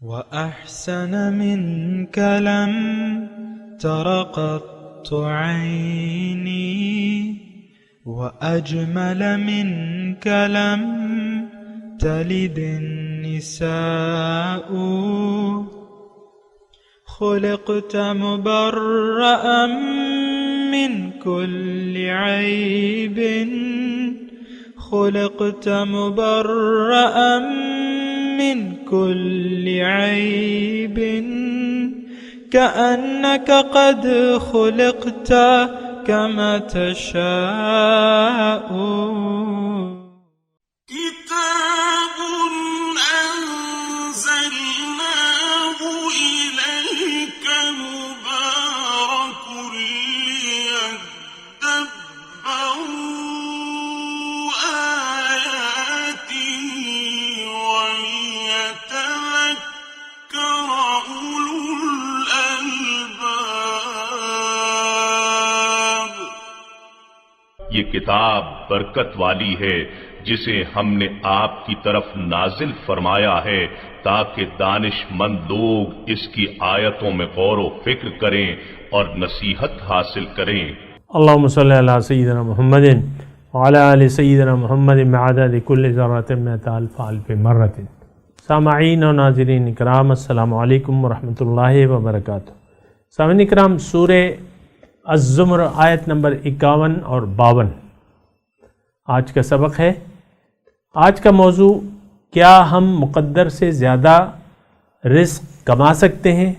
وأحسن منك لم تر قط عيني وأجمل منك لم تلد النساء خلقت مبرأ من كل عيب خلقت مبرأ من كل عيب كأنك قد خلقت كما تشاء كتاب أنزلناه إليك مبارك ليدبروا آياته وليتذكر أولو الألباب. یہ کتاب برکت والی ہے جسے ہم نے آپ کی طرف نازل فرمایا ہے تاکہ دانش مند لوگ اس کی آیتوں میں غور و فکر کریں اور نصیحت حاصل کریں. اللہم صلی علی سیدنا محمد وعلی آل سیدنا محمد بعدد کل ذرۃ مئۃ الف الف مرۃ. سامعین و ناظرین اکرام، السلام علیکم ورحمۃ اللہ وبرکاتہ. سامعین اکرام، سورہ الزمر آیت نمبر 51 اور 52 آج کا سبق ہے. آج کا موضوع، کیا ہم مقدر سے زیادہ رزق کما سکتے ہیں؟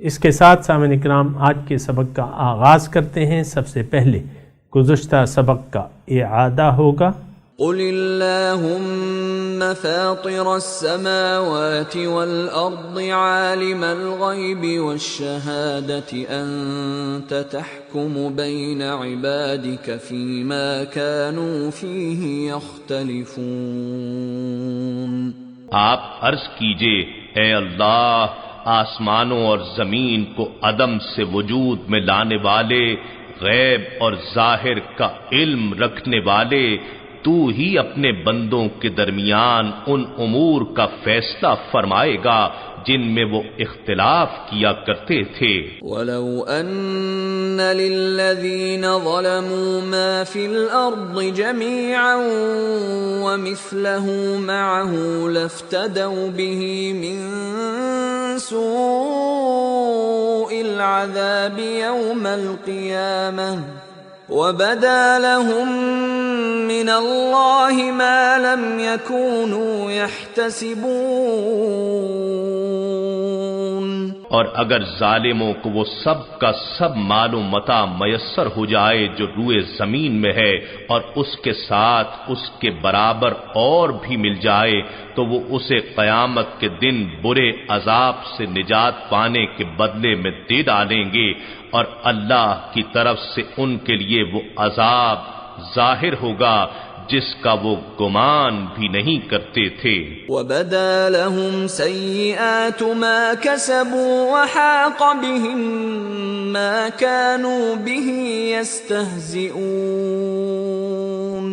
اس کے ساتھ سامعین اکرام آج کے سبق کا آغاز کرتے ہیں. سب سے پہلے گزشتہ سبق کا اعادہ ہوگا. قل اللهم فاطر السماوات والأرض عالم الغيب والشهادة أنت تحكم بين عبادك فيما كانوا فيه يختلفون. آپ عرض کیجئے، اے اللہ، آسمانوں اور زمین کو عدم سے وجود میں لانے والے، غیب اور ظاہر کا علم رکھنے والے، تو ہی اپنے بندوں کے درمیان ان امور کا فیصلہ فرمائے گا جن میں وہ اختلاف کیا کرتے تھے. وَلَوْ أَنَّ لِلَّذِينَ ظَلَمُوا مَا فِي الْأَرْضِ جَمِيعًا وَمِثْلَهُ مَعَهُ لَافْتَدَوْا بِهِ مِنْ سُوءِ الْعَذَابِ يَوْمَ الْقِيَامَةِ وَبَدَا لَهُم مِّنَ اللَّهِ مَا لَمْ يَكُونُوا يَحْتَسِبُونَ. اور اگر ظالموں کو وہ سب کا سب مال و متاع میسر ہو جائے جو روئے زمین میں ہے، اور اس کے ساتھ اس کے برابر اور بھی مل جائے، تو وہ اسے قیامت کے دن برے عذاب سے نجات پانے کے بدلے میں دے ڈالیں گے، اور اللہ کی طرف سے ان کے لیے وہ عذاب ظاہر ہوگا جس کا وہ گمان بھی نہیں کرتے تھے. وَبَدَا لَهُمْ سَيِّئَاتُ مَا كَسَبُوا وَحَاقَ بِهِمْ مَا كَانُوا بِهِ يَسْتَهْزِئُونَ.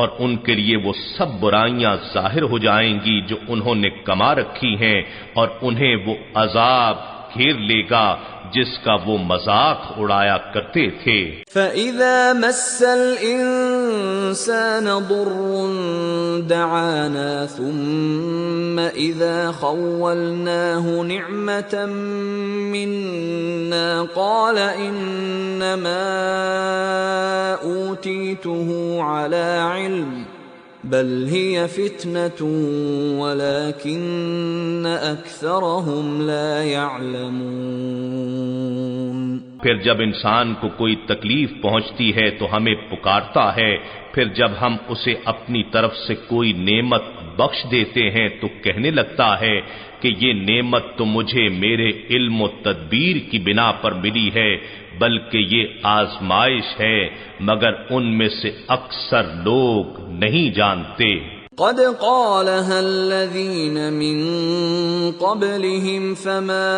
اور ان کے لیے وہ سب برائیاں ظاہر ہو جائیں گی جو انہوں نے کما رکھی ہیں، اور انہیں وہ عذاب گھیر لے گا جس کا وہ مذاق اڑایا کرتے تھے. فَإِذَا مَسَّ الْإِنسَانَ ضُرٌّ دَعَانَا ثُمَّ إِذَا خَوَّلْنَاهُ نِعْمَةً مِنَّا قَالَ إِنَّمَا أُوتِيتُهُ عَلَى عِلْمٍ بل هي فتنة ولكن أكثرهم لا يعلمون. پھر جب انسان کو کوئی تکلیف پہنچتی ہے تو ہمیں پکارتا ہے، پھر جب ہم اسے اپنی طرف سے کوئی نعمت بخش دیتے ہیں تو کہنے لگتا ہے کہ یہ نعمت تو مجھے میرے علم و تدبیر کی بنا پر ملی ہے، بلکہ یہ آزمائش ہے، مگر ان میں سے اکثر لوگ نہیں جانتے. قد قالها الذين من قبلهم فما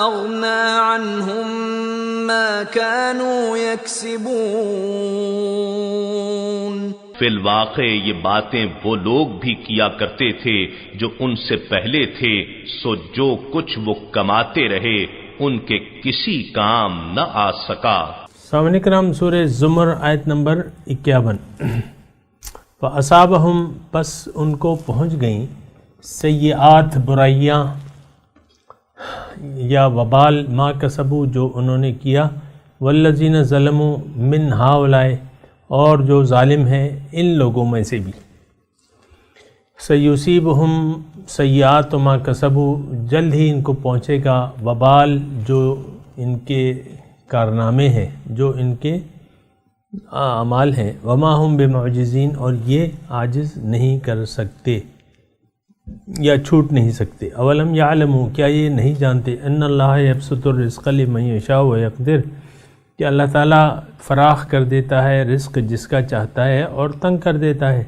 أغنى عنهم ما كانوا يكسبون. فی الواقع یہ باتیں وہ لوگ بھی کیا کرتے تھے جو ان سے پہلے تھے، سو جو کچھ وہ کماتے رہے ان کے کسی کام نہ آ سکا۔ سامعین کرام، سورہ زمر آیت نمبر 51۔ فَأَصَابَهُمْ، پس ان کو پہنچ گئیں سیئات برائیاں یا وبال ما کسبوا جو انہوں نے کیا، والذین ظلموا من ہؤلاء اور جو ظالم ہیں ان لوگوں میں سے بھی، سیصیبہم سیئات ما کسبوا جلد ہی ان کو پہنچے گا وبال جو ان کے کارنامے ہیں، جو ان کے اعمال ہیں، وما ہم بمعجزین اور یہ عاجز نہیں کر سکتے یا چھوٹ نہیں سکتے۔ اولم یعلموا کیا یہ نہیں جانتے ان اللہ یبسط الرزق لمن یشاء ویقدر کہ اللہ تعالیٰ فراخ کر دیتا ہے رزق جس کا چاہتا ہے اور تنگ کر دیتا ہے۔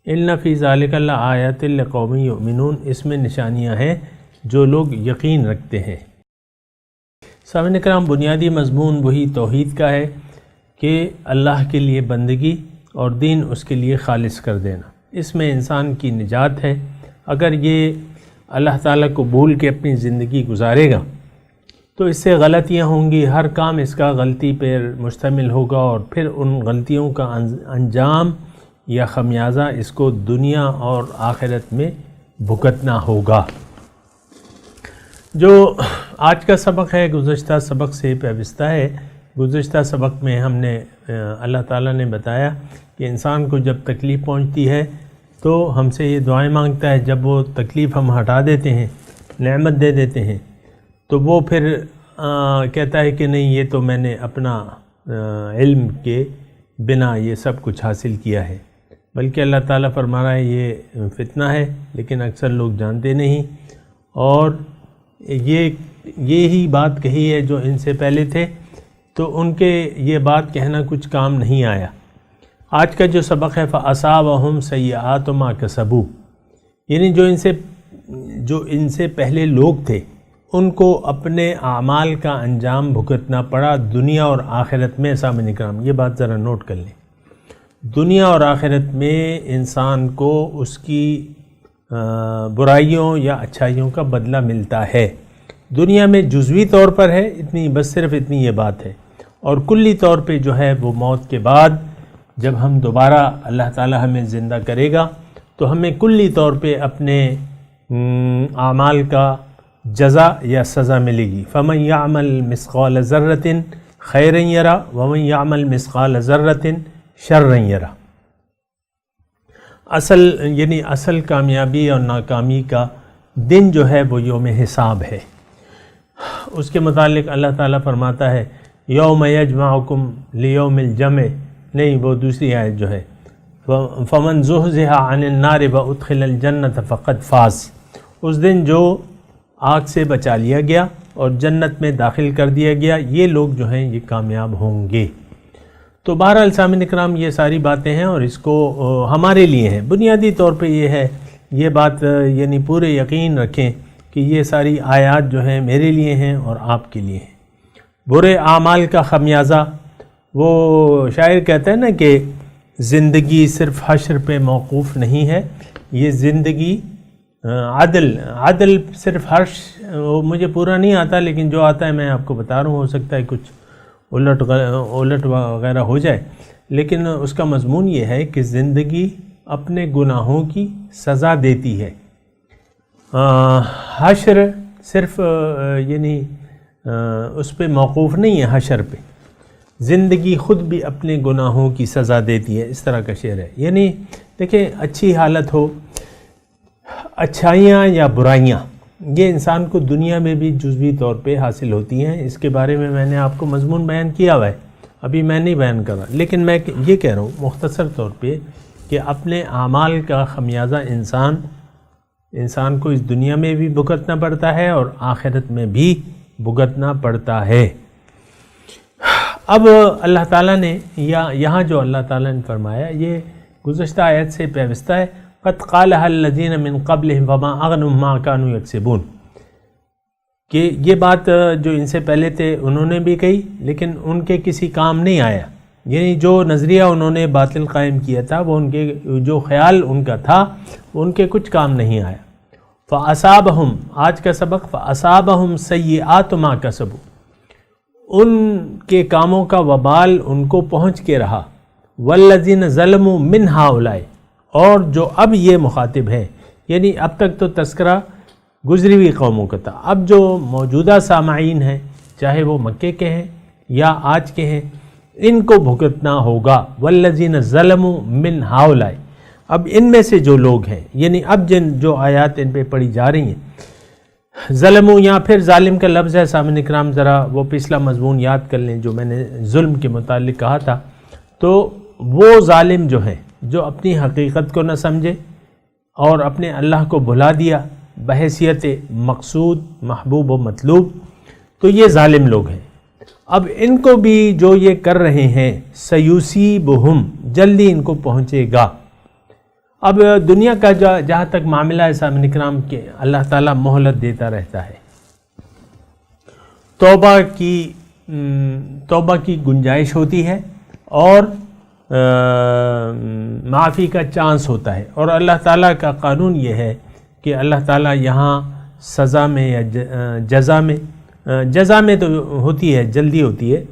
ان فی ذلک لآیات لقوم یؤمنون، اس میں نشانیاں ہیں جو لوگ یقین رکھتے ہیں۔ سامعین کرام، بنیادی مضمون وہی توحید کا ہے کہ اللہ کے لیے بندگی اور دین اس کے لیے خالص کر دینا، اس میں انسان کی نجات ہے۔ اگر یہ اللہ تعالیٰ کو بھول کے اپنی زندگی گزارے گا تو اس سے غلطیاں ہوں گی، ہر کام اس کا غلطی پر مشتمل ہوگا اور پھر ان غلطیوں کا انجام یا خمیازہ اس کو دنیا اور آخرت میں بھگتنا ہوگا۔ جو آج کا سبق ہے گزشتہ سبق سے پیوستہ ہے۔ گزشتہ سبق میں ہم نے اللہ تعالیٰ نے بتایا کہ انسان کو جب تکلیف پہنچتی ہے تو ہم سے یہ دعائیں مانگتا ہے، جب وہ تکلیف ہم ہٹا دیتے ہیں، نعمت دے دیتے ہیں، تو وہ پھر کہتا ہے کہ نہیں یہ تو میں نے اپنا علم کے بنا یہ سب کچھ حاصل کیا ہے، بلکہ اللہ تعالیٰ فرما رہا ہے یہ فتنہ ہے، لیکن اکثر لوگ جانتے نہیں، اور یہی بات کہی ہے جو ان سے پہلے تھے، تو ان کے یہ بات کہنا کچھ کام نہیں آیا۔ آج کا جو سبق ہے فَأَصَابَهُمْ سَيِّئَاتُ مَا كَسَبُوا، یعنی جو ان سے پہلے لوگ تھے ان کو اپنے اعمال کا انجام بھگتنا پڑا دنیا اور آخرت میں۔ سامعین کرام، یہ بات ذرا نوٹ کر لیں، دنیا اور آخرت میں انسان کو اس کی برائیوں یا اچھائیوں کا بدلہ ملتا ہے۔ دنیا میں جزوی طور پر ہے اتنی، بس صرف اتنی یہ بات ہے، اور کلی طور پہ جو ہے وہ موت کے بعد جب ہم دوبارہ اللہ تعالی ہمیں زندہ کرے گا تو ہمیں کلی طور پہ اپنے اعمال کا جزا یا سزا ملے گی۔ فَمَنْ يَعْمَلْ مِثْقَالَ ذَرَّةٍ خَيْرًا يَرَهُ وَمَنْ يَعْمَلْ مِثْقَالَ ذَرَّةٍ شَرًّا يَرَهُ۔ اصل کامیابی اور ناکامی کا دن جو ہے وہ یوم حساب ہے۔ اس کے متعلق اللہ تعالیٰ فرماتا ہے یوم یجمعکم لیوم الجمع، نہیں وہ دوسری آیت جو ہے فمن زحزح عن النار وادخل الجنۃ فقد فاز، اس دن جو آگ سے بچا لیا گیا اور جنت میں داخل کر دیا گیا، یہ لوگ جو ہیں یہ کامیاب ہوں گے۔ تو بہرحال سامعین کرام، یہ ساری باتیں ہیں اور اس کو ہمارے لیے ہیں۔ بنیادی طور پہ یہ ہے، یہ بات یعنی پورے یقین رکھیں کہ یہ ساری آیات جو ہیں میرے لیے ہیں اور آپ کے لیے ہیں۔ برے اعمال کا خمیازہ، وہ شاعر کہتا ہے نا کہ زندگی صرف حشر پہ موقوف نہیں ہے، یہ زندگی عدل صرف حرش، مجھے پورا نہیں آتا لیکن جو آتا ہے میں آپ کو بتا رہا ہوں، ہو سکتا ہے کچھ الٹ وغیرہ ہو جائے، لیکن اس کا مضمون یہ ہے کہ زندگی اپنے گناہوں کی سزا دیتی ہے۔ حشر صرف یعنی اس پہ موقوف نہیں ہے، حشر پہ زندگی خود بھی اپنے گناہوں کی سزا دیتی ہے، اس طرح کا شعر ہے۔ یعنی دیکھیں، اچھی حالت ہو، اچھائیاں یا برائیاں، یہ انسان کو دنیا میں بھی جزوی طور پہ حاصل ہوتی ہیں۔ اس کے بارے میں نے آپ کو مضمون بیان کیا ہوا ہے، ابھی میں نہیں بیان کر رہا، لیکن میں یہ کہہ رہا ہوں مختصر طور پہ کہ اپنے اعمال کا خمیازہ انسان کو اس دنیا میں بھی بھگتنا پڑتا ہے اور آخرت میں بھی بھگتنا پڑتا ہے۔ اب اللہ تعالیٰ نے یہاں جو اللہ تعالیٰ نے فرمایا یہ گزشتہ آیت سے پیوستہ ہے، قد قالها الذین من قبلهم وما اغنوا ما كانوا یکسبون، کہ یہ بات جو ان سے پہلے تھے انہوں نے بھی کہی لیکن ان کے کسی کام نہیں آیا، یعنی جو نظریہ انہوں نے باطل قائم کیا تھا وہ ان کے جو خیال ان کا تھا وہ ان کے کچھ کام نہیں آیا. فَأَصَابَهُمْ، آج کا سبق، فَأَصَابَهُمْ سَيِّئَاتُ مَا كَسَبُوا، ان کے کاموں کا وبال ان کو پہنچ کے رہا. وَالَّذِينَ ظَلَمُوا مِنْ هَؤُلَاءِ، اور جو اب یہ مخاطب ہے، یعنی اب تک تو تذکرہ گزری ہوئی قوموں کا تھا، اب جو موجودہ سامعین ہیں چاہے وہ مکے کے ہیں یا آج کے ہیں، ان کو بھگتنا ہوگا. وَالَّذِينَ ظَلَمُوا مِنْ هَؤُلَاءِ، اب ان میں سے جو لوگ ہیں، یعنی اب جو آیات ان پہ پڑھی جا رہی ہیں، ظلموں یا پھر ظالم کا لفظ ہے. سامعین اکرام ذرا وہ پچھلا مضمون یاد کر لیں جو میں نے ظلم کے متعلق کہا تھا. تو وہ ظالم جو ہیں جو اپنی حقیقت کو نہ سمجھے اور اپنے اللہ کو بھلا دیا بحیثیت مقصود محبوب و مطلوب، تو یہ ظالم لوگ ہیں. اب ان کو بھی جو یہ کر رہے ہیں سیوسیبہم، جلدی ان کو پہنچے گا. اب دنیا کا جہاں تک معاملہ ہے سامعین اکرام کے، اللہ تعالیٰ مہلت دیتا رہتا ہے، توبہ کی گنجائش ہوتی ہے اور معافی کا چانس ہوتا ہے. اور اللہ تعالیٰ کا قانون یہ ہے کہ اللہ تعالیٰ یہاں سزا میں یا جزا میں تو ہوتی ہے، جلدی ہوتی ہے،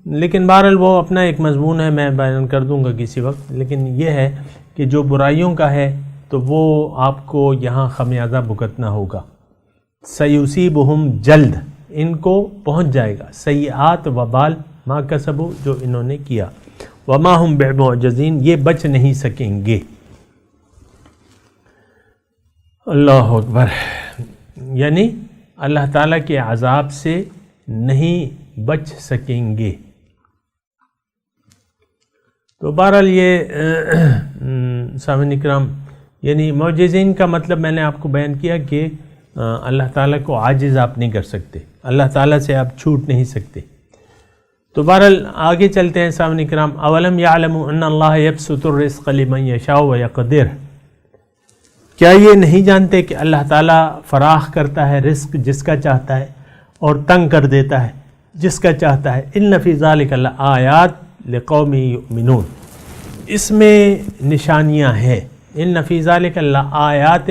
لیکن بہرحال وہ اپنا ایک مضمون ہے، میں بیان کر دوں گا کسی وقت. لیکن یہ ہے کہ جو برائیوں کا ہے تو وہ آپ کو یہاں خمیازہ بھگتنا ہوگا. سیوسیبہم، جلد ان کو پہنچ جائے گا سیئات وبال ما کسبوا، جو انہوں نے کیا. وما ہم بمعجزین، یہ بچ نہیں سکیں گے. اللہ اکبر، یعنی اللہ تعالیٰ کے عذاب سے نہیں بچ سکیں گے. تو بہرحال یہ سامعین اکرام، یعنی معجزین کا مطلب میں نے آپ کو بیان کیا کہ اللہ تعالیٰ کو عاجز آپ نہیں کر سکتے، اللہ تعالیٰ سے آپ چھوٹ نہیں سکتے. تو بہرحال آگے چلتے ہیں سامعین اکرام. اولم یعلموا ان اللہ یبسط الرزق لمن یشاء ویقدر، کیا یہ نہیں جانتے کہ اللہ تعالیٰ فراخ کرتا ہے رزق جس کا چاہتا ہے اور تنگ کر دیتا ہے جس کا چاہتا ہے. ان فی ذلک لآیات لقوم یؤمنون، اس میں نشانیاں ہیں. ان فی ذلک لآیات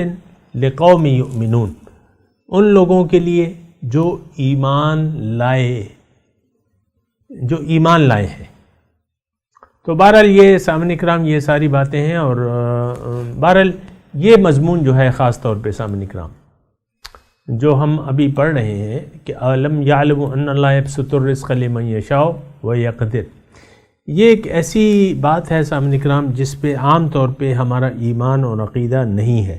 لقوم یؤمنون، ان لوگوں کے لیے جو ایمان لائے ہیں. تو بہرحال یہ سامعین اکرام یہ ساری باتیں ہیں. اور بہرحال یہ مضمون جو ہے خاص طور پہ سامعین اکرام جو ہم ابھی پڑھ رہے ہیں کہ اولم یعلموا ان اللہ یبسط الرزق لمن یشاء ویقدر، یہ ایک ایسی بات ہے سامعین اکرام جس پہ عام طور پہ ہمارا ایمان اور عقیدہ نہیں ہے.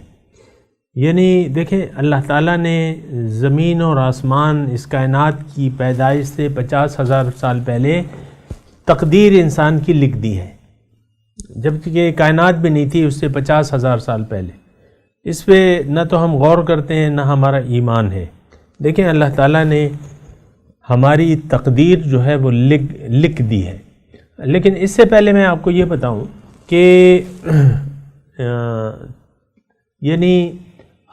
یعنی دیکھیں اللہ تعالیٰ نے زمین اور آسمان، اس کائنات کی پیدائش سے 50,000 سال پہلے تقدیر انسان کی لکھ دی ہے، جبکہ کائنات بھی نہیں تھی اس سے 50,000 سال پہلے. اس پہ نہ تو ہم غور کرتے ہیں نہ ہمارا ایمان ہے. دیکھیں اللہ تعالیٰ نے ہماری تقدیر جو ہے وہ لکھ دی ہے. لیکن اس سے پہلے میں آپ کو یہ بتاؤں کہ یعنی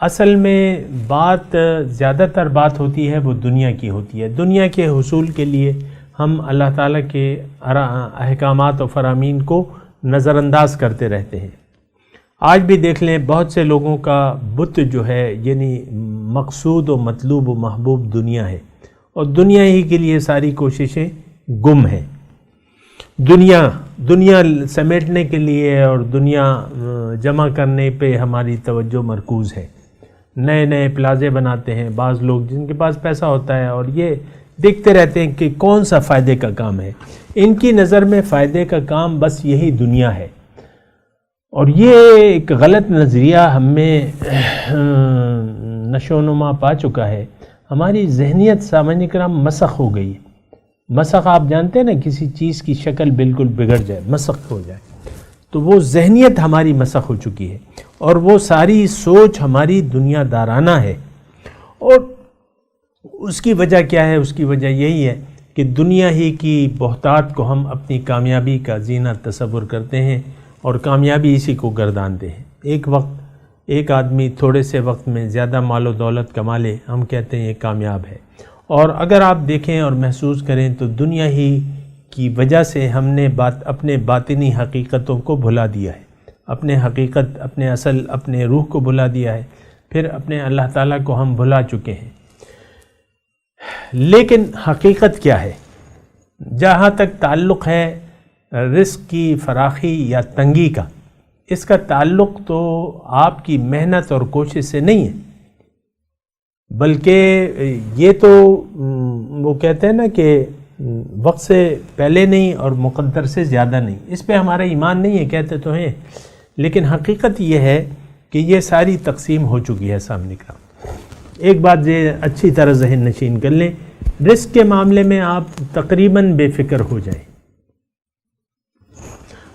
اصل میں بات زیادہ تر بات ہوتی ہے وہ دنیا کی ہوتی ہے. دنیا کے حصول کے لیے ہم اللہ تعالیٰ کے احکامات و فرامین کو نظر انداز کرتے رہتے ہیں. آج بھی دیکھ لیں بہت سے لوگوں کا بت جو ہے یعنی مقصود و مطلوب و محبوب دنیا ہے، اور دنیا ہی کے لیے ساری کوششیں گم ہیں. دنیا سمیٹنے کے لیے اور دنیا جمع کرنے پہ ہماری توجہ مرکوز ہے. نئے نئے پلازے بناتے ہیں بعض لوگ جن کے پاس پیسہ ہوتا ہے، اور یہ دیکھتے رہتے ہیں کہ کون سا فائدے کا کام ہے. ان کی نظر میں فائدے کا کام بس یہی دنیا ہے. اور یہ ایک غلط نظریہ ہم میں نشو و نما پا چکا ہے. ہماری ذہنیت سامعین اکرام مسخ ہو گئی ہے. مسخ آپ جانتے ہیں نا، کسی چیز کی شکل بالکل بگڑ جائے، مسخ ہو جائے، تو وہ ذہنیت ہماری مسخ ہو چکی ہے، اور وہ ساری سوچ ہماری دنیا دارانہ ہے. اور اس کی وجہ کیا ہے؟ اس کی وجہ یہی ہے کہ دنیا ہی کی بہتات کو ہم اپنی کامیابی کا زینت تصور کرتے ہیں اور کامیابی اسی کو گردانتے ہیں. ایک آدمی تھوڑے سے وقت میں زیادہ مال و دولت کما لے، ہم کہتے ہیں یہ کامیاب ہے. اور اگر آپ دیکھیں اور محسوس کریں تو دنیا ہی کی وجہ سے ہم نے اپنے باطنی حقیقتوں کو بھلا دیا ہے، اپنے حقیقت، اپنے اصل، اپنے روح کو بھلا دیا ہے، پھر اپنے اللہ تعالیٰ کو ہم بھلا چکے ہیں۔ لیکن حقیقت کیا ہے؟ جہاں تک تعلق ہے رزق کی فراخی یا تنگی کا، اس کا تعلق تو آپ کی محنت اور کوشش سے نہیں ہے، بلکہ یہ تو وہ کہتے ہیں نا کہ وقت سے پہلے نہیں اور مقدر سے زیادہ نہیں، اس پہ ہمارا ایمان نہیں ہے، کہتے تو ہیں، لیکن حقیقت یہ ہے کہ یہ ساری تقسیم ہو چکی ہے سامنے کا۔ ایک بات یہ اچھی طرح ذہن نشین کر لیں، رزق کے معاملے میں آپ تقریباً بے فکر ہو جائیں۔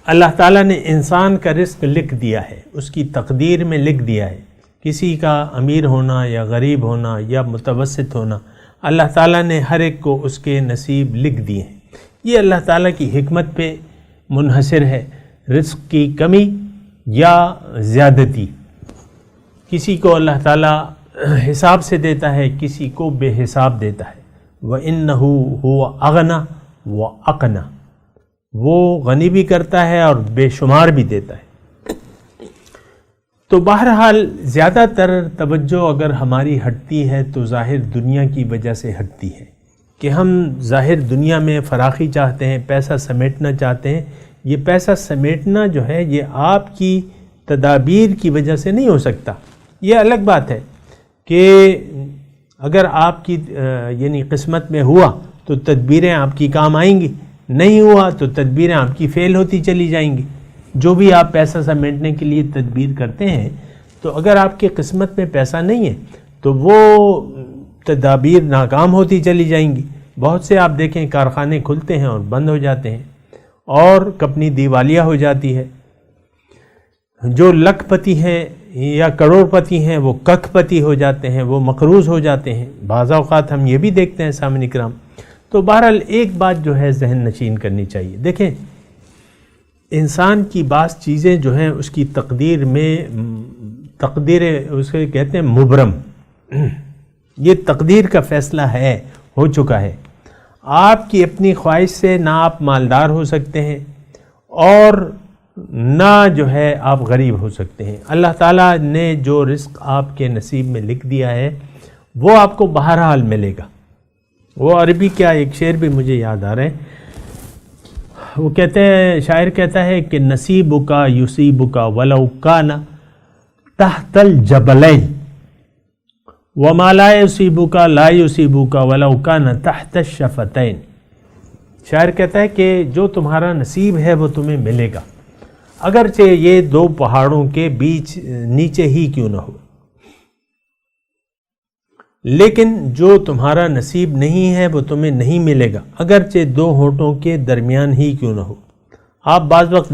اللہ تعالیٰ نے انسان کا رزق لکھ دیا ہے، اس کی تقدیر میں لکھ دیا ہے، کسی کا امیر ہونا یا غریب ہونا یا متوسط ہونا، اللہ تعالیٰ نے ہر ایک کو اس کے نصیب لکھ دیے ہیں۔ یہ اللہ تعالیٰ کی حکمت پہ منحصر ہے، رزق کی کمی یا زیادتی۔ کسی کو اللہ تعالیٰ حساب سے دیتا ہے، کسی کو بے حساب دیتا ہے۔ وَإِنَّهُ هُوَ أَغْنَى وَأَقْنَى، وہ غنی بھی کرتا ہے اور بے شمار بھی دیتا ہے۔ تو بہرحال زیادہ تر توجہ اگر ہماری ہٹتی ہے تو ظاہر دنیا کی وجہ سے ہٹتی ہے، کہ ہم ظاہر دنیا میں فراخی چاہتے ہیں، پیسہ سمیٹنا چاہتے ہیں۔ یہ پیسہ سمیٹنا جو ہے یہ آپ کی تدابیر کی وجہ سے نہیں ہو سکتا۔ یہ الگ بات ہے کہ اگر آپ کی یعنی قسمت میں ہوا تو تدبیریں آپ کی کام آئیں گی، نہیں ہوا تو تدبیریں آپ کی فیل ہوتی چلی جائیں گی۔ جو بھی آپ پیسہ سمیٹنے کے لیے تدبیر کرتے ہیں، تو اگر آپ کی قسمت میں پیسہ نہیں ہے تو وہ تدابیر ناکام ہوتی چلی جائیں گی۔ بہت سے آپ دیکھیں کارخانے کھلتے ہیں اور بند ہو جاتے ہیں، اور کمپنی دیوالیہ ہو جاتی ہے۔ جو لکھ پتی ہیں یا کروڑ پتی ہیں وہ ککھ پتی ہو جاتے ہیں، وہ مقروض ہو جاتے ہیں۔ بعض اوقات ہم یہ بھی دیکھتے ہیں سامعین کرام۔ تو بہرحال ایک بات جو ہے ذہن نشین کرنی چاہیے، دیکھیں انسان کی بعض چیزیں جو ہیں اس کی تقدیر میں، تقدیر اسے کہتے ہیں مبرم، یہ تقدیر کا فیصلہ ہے، ہو چکا ہے۔ آپ کی اپنی خواہش سے نہ آپ مالدار ہو سکتے ہیں اور نہ جو ہے آپ غریب ہو سکتے ہیں۔ اللہ تعالیٰ نے جو رزق آپ کے نصیب میں لکھ دیا ہے وہ آپ کو بہرحال ملے گا۔ وہ عربی کیا ایک شعر بھی مجھے یاد آ رہا ہے، وہ کہتے ہیں، شاعر کہتا ہے کہ نصیبک یصیبک ولو کان تحت الجبلین وما لا یصیبک لا یصیبک ولو کان تحت الشفتین۔ شاعر کہتا ہے کہ جو تمہارا نصیب ہے وہ تمہیں ملے گا، اگرچہ یہ دو پہاڑوں کے بیچ نیچے ہی کیوں نہ ہو، لیکن جو تمہارا نصیب نہیں ہے وہ تمہیں نہیں ملے گا، اگرچہ دو ہونٹوں کے درمیان ہی کیوں نہ ہو۔ آپ بعض وقت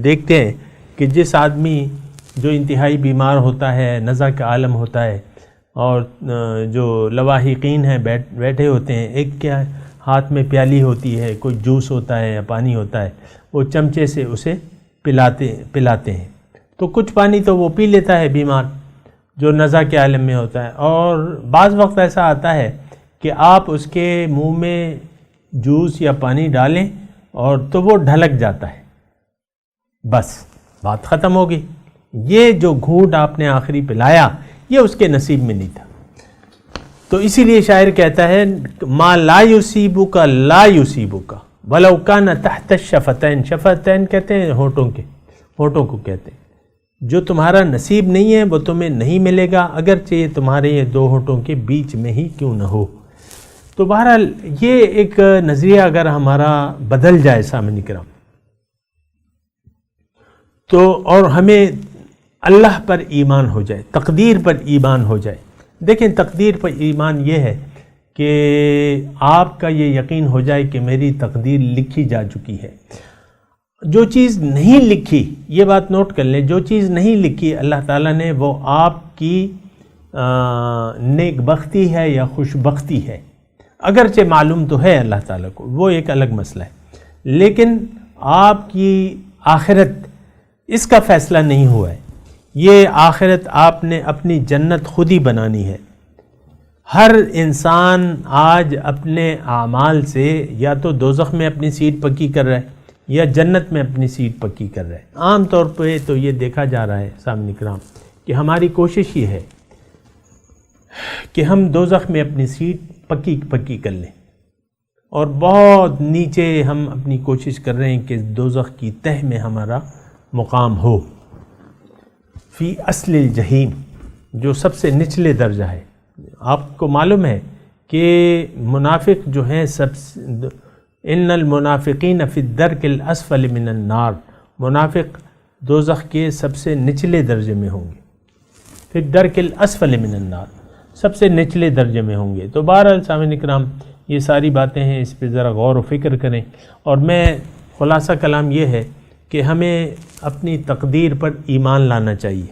دیکھتے ہیں کہ جس آدمی جو انتہائی بیمار ہوتا ہے، نزع کا عالم ہوتا ہے، اور جو لواحقین ہیں بیٹھے ہوتے ہیں، ایک کیا ہاتھ میں پیالی ہوتی ہے، کوئی جوس ہوتا ہے یا پانی ہوتا ہے، وہ چمچے سے اسے پلاتے ہیں، تو کچھ پانی تو وہ پی لیتا ہے بیمار جو نزع کے عالم میں ہوتا ہے، اور بعض وقت ایسا آتا ہے کہ آپ اس کے منہ میں جوس یا پانی ڈالیں اور تو وہ ڈھلک جاتا ہے، بس بات ختم ہو گئی۔ یہ جو گھونٹ آپ نے آخری پلایا یہ اس کے نصیب میں نہیں تھا۔ تو اسی لیے شاعر کہتا ہے ما لا یصیبک لا یصیبک ولو کان تحت الشفتین، شفتین کہتے ہیں ہونٹوں کو کہتے ہیں۔ جو تمہارا نصیب نہیں ہے وہ تمہیں نہیں ملے گا، اگرچہ یہ تمہارے یہ دو ہونٹوں کے بیچ میں ہی کیوں نہ ہو۔ تو بہرحال یہ ایک نظریہ اگر ہمارا بدل جائے سامعین کرام، تو اور ہمیں اللہ پر ایمان ہو جائے، تقدیر پر ایمان ہو جائے۔ دیکھیں تقدیر پر ایمان یہ ہے کہ آپ کا یہ یقین ہو جائے کہ میری تقدیر لکھی جا چکی ہے۔ جو چیز نہیں لکھی، یہ بات نوٹ کر لیں، جو چیز نہیں لکھی اللہ تعالیٰ نے، وہ آپ کی نیک بختی ہے یا خوش بختی ہے، اگرچہ معلوم تو ہے اللہ تعالیٰ کو، وہ ایک الگ مسئلہ ہے، لیکن آپ کی آخرت اس کا فیصلہ نہیں ہوا ہے۔ یہ آخرت آپ نے اپنی جنت خود ہی بنانی ہے۔ ہر انسان آج اپنے اعمال سے یا تو دوزخ میں اپنی سیٹ پکی کر رہا ہے یا جنت میں اپنی سیٹ پکی کر رہا ہے۔ عام طور پہ تو یہ دیکھا جا رہا ہے سامعین کرام کہ ہماری کوشش یہ ہے کہ ہم دوزخ میں اپنی سیٹ پکی کر لیں، اور بہت نیچے ہم اپنی کوشش کر رہے ہیں کہ دوزخ کی تہ میں ہمارا مقام ہو، فی اصل الجحیم، جو سب سے نچلے درجہ ہے۔ آپ کو معلوم ہے کہ منافق جو ہیں ان المنافقین فی الدرک الاسفل من النار، منافق دوزخ کے سب سے نچلے درجے میں ہوں گے، فی الدرک الاسفل من النار، سب سے نچلے درجے میں ہوں گے۔ تو بہرحال سامعین اکرام یہ ساری باتیں ہیں، اس پہ ذرا غور و فکر کریں، اور میں خلاصہ کلام یہ ہے کہ ہمیں اپنی تقدیر پر ایمان لانا چاہیے،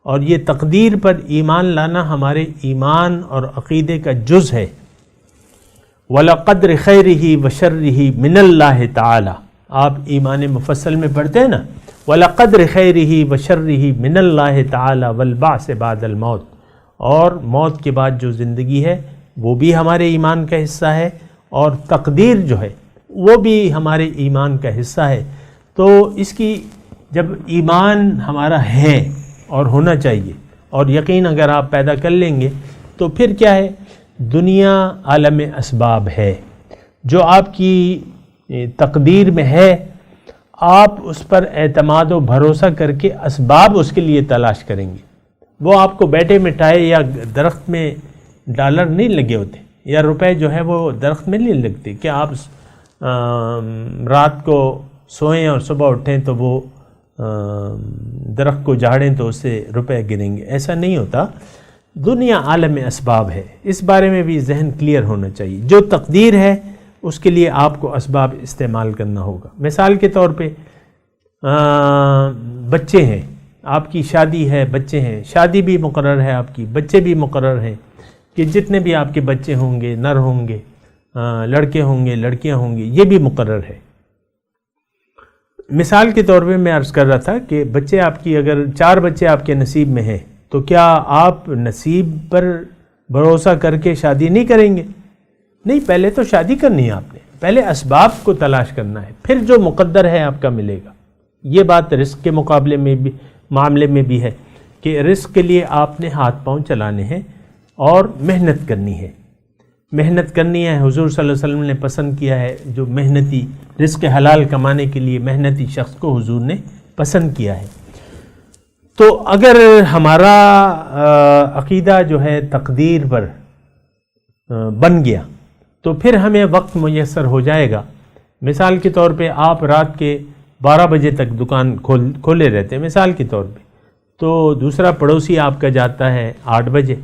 اور یہ تقدیر پر ایمان لانا ہمارے ایمان اور عقیدے کا جز ہے۔ وَلَقَدْرِ خَيْرِهِ وَشَرِّهِ مِنَ اللَّهِ تعالی، آپ ایمان مفصل میں پڑھتے ہیں نا، وَلَقَدْرِ خَيْرِهِ وَشَرِّهِ مِنَ اللَّهِ تعالی وَالْبَعْثِ بَعْدَ الْمَوْتِ، اور موت کے بعد جو زندگی ہے وہ بھی ہمارے ایمان کا حصہ ہے، اور تقدیر جو ہے وہ بھی ہمارے ایمان کا حصہ ہے۔ تو اس کی جب ایمان ہمارا ہے اور ہونا چاہیے، اور یقین اگر آپ پیدا کر لیں گے تو پھر کیا ہے، دنیا عالم اسباب ہے، جو آپ کی تقدیر میں ہے آپ اس پر اعتماد و بھروسہ کر کے اسباب اس کے لیے تلاش کریں گے۔ وہ آپ کو بیٹھے مٹھائے یا درخت میں ڈالر نہیں لگے ہوتے، یا روپے جو ہے وہ درخت میں نہیں لگتے کہ آپ رات کو سوئیں اور صبح اٹھیں تو وہ درخت کو جھاڑیں تو اس سے روپے گریں گے، ایسا نہیں ہوتا۔ دنیا عالم اسباب ہے، اس بارے میں بھی ذہن کلیئر ہونا چاہیے۔ جو تقدیر ہے اس کے لیے آپ کو اسباب استعمال کرنا ہوگا۔ مثال کے طور پہ بچے ہیں، آپ کی شادی ہے، بچے ہیں، شادی بھی مقرر ہے آپ کی، بچے بھی مقرر ہیں کہ جتنے بھی آپ کے بچے ہوں گے، نر ہوں گے، لڑکے ہوں گے، لڑکیاں ہوں گی، یہ بھی مقرر ہے۔ مثال کے طور پہ میں عرض کر رہا تھا کہ بچے آپ کی اگر 4 بچے آپ کے نصیب میں ہیں تو کیا آپ نصیب پر بھروسہ کر کے شادی نہیں کریں گے؟ نہیں، پہلے تو شادی کرنی ہے آپ نے، پہلے اسباب کو تلاش کرنا ہے، پھر جو مقدر ہے آپ کا ملے گا۔ یہ بات رزق کے مقابلے میں بھی، معاملے میں بھی ہے کہ رزق کے لیے آپ نے ہاتھ پاؤں چلانے ہیں اور محنت کرنی ہے، محنت کرنی ہے۔ حضور صلی اللہ علیہ وسلم نے پسند کیا ہے، جو محنتی رزق حلال کمانے کے لیے محنتی شخص کو حضور نے پسند کیا ہے۔ تو اگر ہمارا عقیدہ جو ہے تقدیر پر بن گیا تو پھر ہمیں وقت میسر ہو جائے گا۔ مثال کے طور پہ آپ رات کے 12 بجے تک دکان کھولے رہتے ہیں مثال کے طور پہ، تو دوسرا پڑوسی آپ کا جاتا ہے 8 بجے،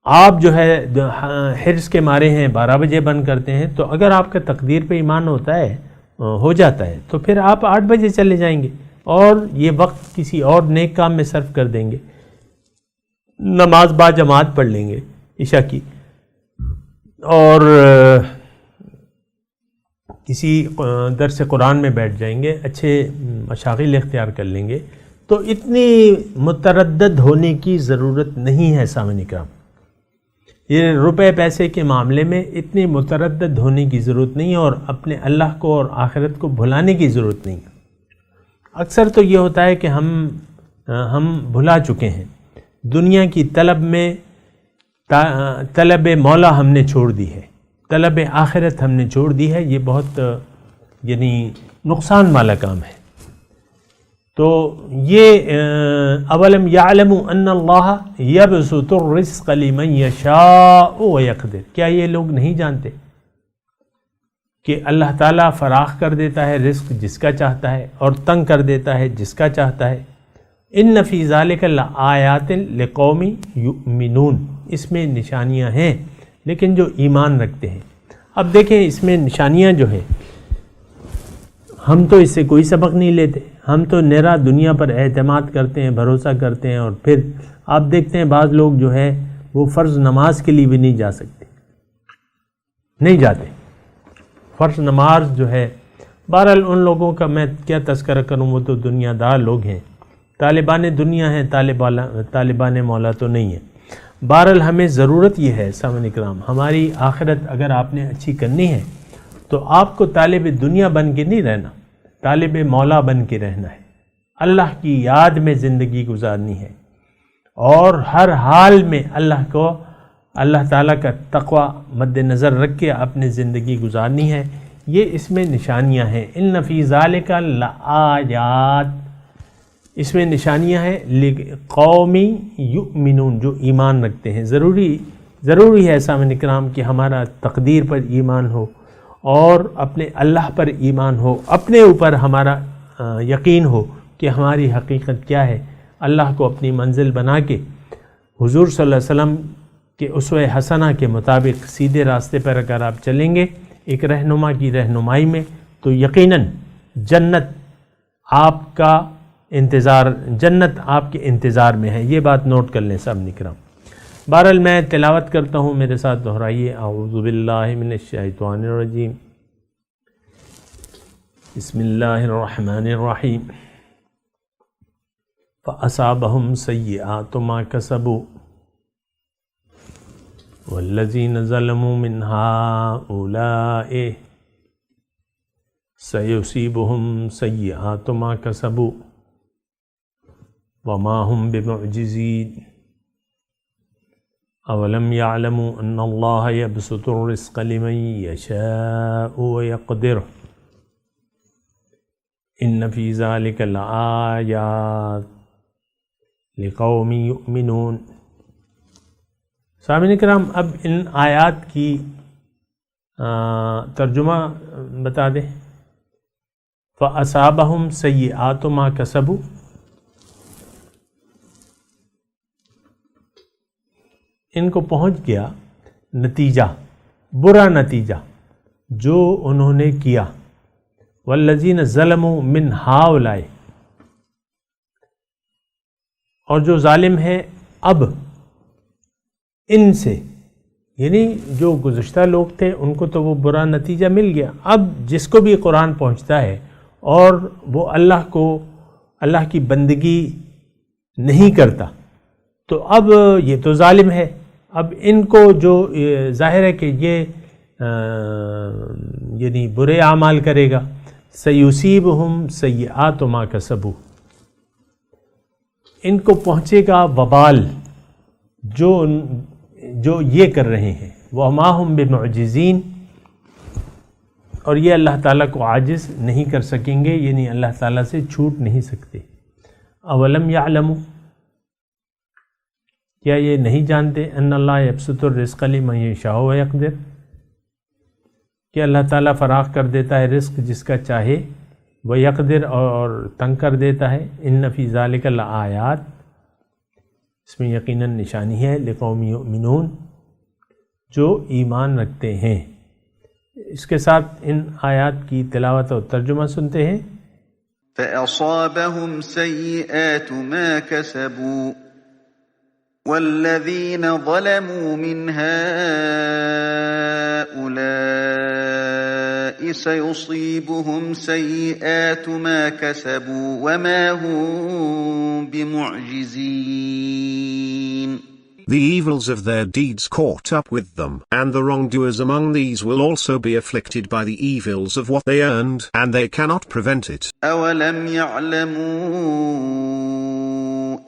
آپ جو ہے حرص کے مارے ہیں 12 بجے بند کرتے ہیں، تو اگر آپ کا تقدیر پہ ایمان ہوتا ہے، ہو جاتا ہے، تو پھر آپ 8 بجے چلے جائیں گے اور یہ وقت کسی اور نیک کام میں صرف کر دیں گے، نماز با جماعت پڑھ لیں گے عشاء کی، اور کسی درس قرآن میں بیٹھ جائیں گے، اچھے مشاغل اختیار کر لیں گے۔ تو اتنی متردد ہونے کی ضرورت نہیں ہے سامعین کرام، یہ روپے پیسے کے معاملے میں اتنی متردد ہونے کی ضرورت نہیں ہے، اور اپنے اللہ کو اور آخرت کو بھلانے کی ضرورت نہیں ہے۔ اکثر تو یہ ہوتا ہے کہ ہم بھلا چکے ہیں، دنیا کی طلب میں طلب مولا ہم نے چھوڑ دی ہے، طلب آخرت ہم نے چھوڑ دی ہے، یہ بہت یعنی نقصان والا کام ہے۔ تو یہ اولم یعلم ان اللہ یبسط الرزق لمن یشاء ویقدر، کیا یہ لوگ نہیں جانتے کہ اللہ تعالیٰ فراخ کر دیتا ہے رزق جس کا چاہتا ہے اور تنگ کر دیتا ہے جس کا چاہتا ہے۔ ان فی ذلک لآیات لقوم یؤمنون، اس میں نشانیاں ہیں لیکن جو ایمان رکھتے ہیں۔ اب دیکھیں اس میں نشانیاں جو ہیں، ہم تو اس سے کوئی سبق نہیں لیتے، ہم تو نرا دنیا پر اعتماد کرتے ہیں، بھروسہ کرتے ہیں، اور پھر آپ دیکھتے ہیں بعض لوگ جو ہے وہ فرض نماز کے لیے بھی نہیں جا سکتے، نہیں جاتے فرض نماز جو ہے۔ بہرحال ان لوگوں کا میں کیا تذکرہ کروں، وہ تو دنیا دار لوگ ہیں، طالبان دنیا ہیں، طالبان مولا تو نہیں ہے۔ بہرحال ہمیں ضرورت یہ ہے سامعین اکرام، ہماری آخرت اگر آپ نے اچھی کرنی ہے تو آپ کو طالب دنیا بن کے نہیں رہنا، طالب مولا بن کے رہنا ہے، اللہ کی یاد میں زندگی گزارنی ہے، اور ہر حال میں اللہ تعالیٰ کا تقوی مد نظر رکھ کے اپنے زندگی گزارنی ہے۔ یہ اس میں نشانیاں ہیں، ان فی ذالک لآیات، اس میں نشانیاں ہیں لقوم یؤمنون، جو ایمان رکھتے ہیں۔ ضروری ہے سامعین اکرام کہ ہمارا تقدیر پر ایمان ہو اور اپنے اللہ پر ایمان ہو، اپنے اوپر ہمارا یقین ہو کہ ہماری حقیقت کیا ہے، اللہ کو اپنی منزل بنا کے حضور صلی اللہ علیہ وسلم کے اسوہ حسنہ کے مطابق سیدھے راستے پر اگر آپ چلیں گے ایک رہنما کی رہنمائی میں، تو یقیناً جنت آپ کے انتظار میں ہے۔ یہ بات نوٹ کر لیں سامعین اکرام۔ بہرحال میں تلاوت کرتا ہوں، میرے ساتھ دہرائیے، اعوذ باللہ من الشیطان الرجیم، بسم اللہ الرحمن الرحیم، فَأَصَابَهُمْ سَيِّئَاتُ مَا كَسَبُوا وَالَّذِينَ ظَلَمُوا مِنْ هَٰؤُلَاءِ سَيُصِيبُهُمْ سَيِّئَاتُ مَا كَسَبُوا وَمَا هُمْ بِمُعْجِزِينَ أَوَلَمْ يَعْلَمُوا أَنَّ اللَّهَ يَبْسُطُ الرِّزْقَ لِمَن يَشَاءُ وَيَقْدِرُ إِنَّ فِي ذَلِكَ لَآيَاتٍ لِقَوْمٍ يُؤْمِنُونَ۔ سامعین کرام، اب ان آیات کی ترجمہ بتا دیں۔ فَأَصَابَهُمْ سَيِّئَاتُ مَا كَسَبُوا، ان کو پہنچ گیا نتیجہ، برا نتیجہ جو انہوں نے کیا، والذین ظلموا من ہؤلاء، اور جو ظالم ہے اب ان سے، یعنی جو گزشتہ لوگ تھے ان کو تو وہ برا نتیجہ مل گیا، اب جس کو بھی قرآن پہنچتا ہے اور وہ اللہ کی بندگی نہیں کرتا تو اب یہ تو ظالم ہے، اب ان کو جو ظاہر ہے کہ یہ یعنی برے اعمال کرے گا، سیصیبہم سیئات ما کسبوا، ان کو پہنچے گا وبال جو یہ کر رہے ہیں، وما ہم بمعجزین، اور یہ اللہ تعالیٰ کو عاجز نہیں کر سکیں گے، یعنی اللہ تعالیٰ سے چھوٹ نہیں سکتے۔ اولم یعلموا، کیا یہ نہیں جانتے، ان اللہ یبسط الرزق لمن یشاء ویقدر، کہ اللہ تعالیٰ فراخ کر دیتا ہے رزق جس کا چاہے، ویقدر، اور تنگ کر دیتا ہے۔ ان فی ذالک لآیات، اس میں یقیناً نشانی ہے، لقوم یؤمنون، جو ایمان رکھتے ہیں۔ اس کے ساتھ ان آیات کی تلاوت اور ترجمہ سنتے ہیں۔ فَأَصَابَهُمْ سَيِّئَاتُ مَا كَسَبُوا وَالَّذِينَ ظَلَمُوا مِنْ هَٰؤُلَاءِ سَيُصِيبُهُمْ سَيِّئَاتُ مَا كَسَبُوا وَمَا هُمْ بِمُعْجِزِينَ۔ The evils of their deeds caught up with them, and the wrongdoers among these will also be afflicted by the evils of what they earned, and they cannot prevent it. أَوَلَمْ يَعْلَمُوا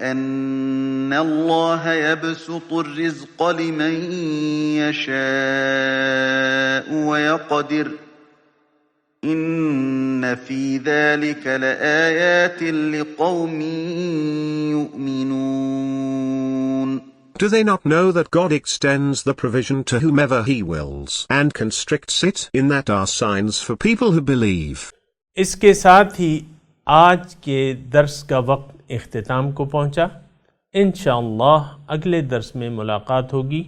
أَنَّ اللَّهَ يَبْسُطُ الرِّزْقَ لِمَن يَشَاءُ وَيَقْدِرُ إِنَّ فِي ذَلِكَ لَآيَاتٍ لِقَوْمٍ يُؤْمِنُونَ۔ Do they not know that God extends the provision to whomever He wills, and constricts it? In that are signs for people who believe. اس کے ساتھ ہی آج کے درس کا وقت اختتام کو پہنچا۔ انشاءاللہ اگلے درس میں ملاقات ہوگی۔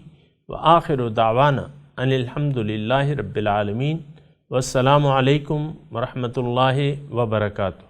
وآخر دعوانا ان الحمدللہ رب العالمین، والسلام علیکم ورحمۃ اللہ وبرکاتہ۔